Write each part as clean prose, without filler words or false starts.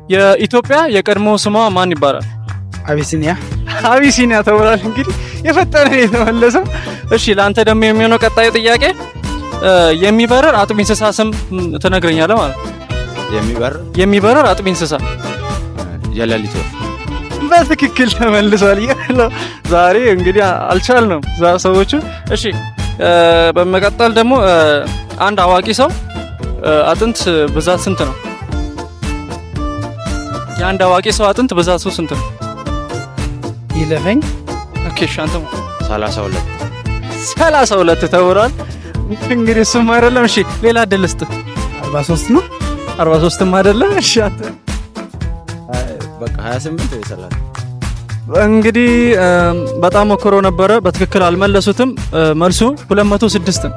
የኢትዮጵያ የቀድሞ ስሟ ማን ይባላል? አቢሲኒያ። አቢሲኒያ ተብሏል። እንግዲህ የፈጠነ የተመለሰው። እሺ ለአንተ ደግሞ የሚሆነው ቀጣዩ ጥያቄ የሚበረር አጥቢ እንስሳ ስም ትነግረኛለህ ማለት ነው። የሚበረር አጥቢ እንስሳ የሌሊት ወፍ። በትክክል ተመልሷል። ዛሬ እንግዲህ አልቻልንም ሰዎቹ። እሺ በመቀጠል ደግሞ አንድ አዋቂ ሰው አጥንት ብዛት ስንት ነው? የአንድ አዋቂ ሰው አጥንት ብዛቱ ስንት ነው? ይለፈኝ። ኦኬ ሻንተ 32 ተብሏል። እንግዲህ እሱም አይደለም። እሺ ሌላ እድል ስጥ። 43 ነው። 43ም አይደለም። እሺ አንተ በቃ 28 ይሰላል። እንግዲህ በጣም ሞክሮ ነበረ፣ በትክክል አልመለሱትም። መልሱ 206 ነው።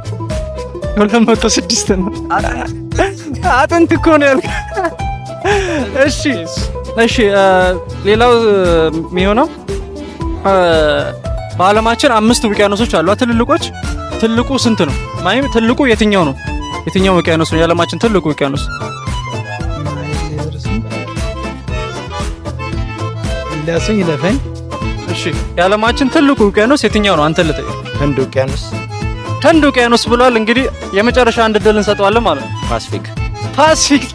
206 ነው። አጥንት እኮ ነው ያልከው። እሺ ሌላው የሚሆነው በዓለማችን 5 ውቅያኖሶች አሉ ትልልቆች። ትልቁ ስንት ነው? ማለት ትልቁ የትኛው ነው? የትኛው ውቅያኖስ ነው የዓለማችን ትልቁ ውቅያኖስ? ይለፈኝ። እሺ የዓለማችን ትልቁ ውቅያኖስ የትኛው ነው? አንተ ልጠይቅ። ህንድ ውቅያኖስ ብሏል። እንግዲህ የመጨረሻ አንድ እድል እንሰጠዋለን ማለት ነው። ፓሲፊክ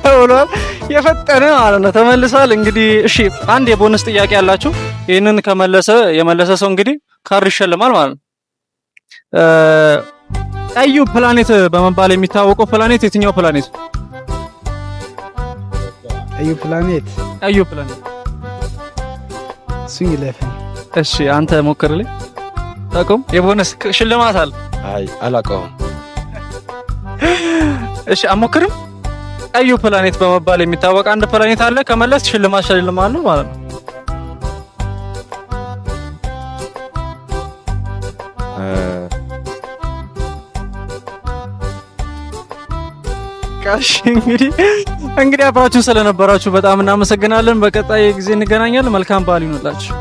ተብሏል። የፈጠነ ማለት ነው። ተመልሷል። እንግዲህ እሺ አንድ የቦነስ ጥያቄ ያላችሁ ይሄንን የመለሰ ሰው እንግዲህ ካርድ ይሸልማል ማለት ነው። ቀዩ ፕላኔት በመባል የሚታወቀው ፕላኔት የትኛው ፕላኔት? ቀዩ ፕላኔት እሱ ይለፈኝ። እሺ አንተ ሞክርልኝ። ታውቀው የቦነስ ሽልማት አለ። አይ አላውቀውም። እሺ አሞክርም። ቀዩ ፕላኔት በመባል የሚታወቅ አንድ ፕላኔት አለ። ከመለስ ሽልማት ሸልማለሁ ማለት ነው። ቃሽ እንግዲህ አብራችሁን ስለነበራችሁ በጣም እናመሰግናለን። በቀጣይ ጊዜ እንገናኛለን። መልካም በዓል ይሁንላችሁ።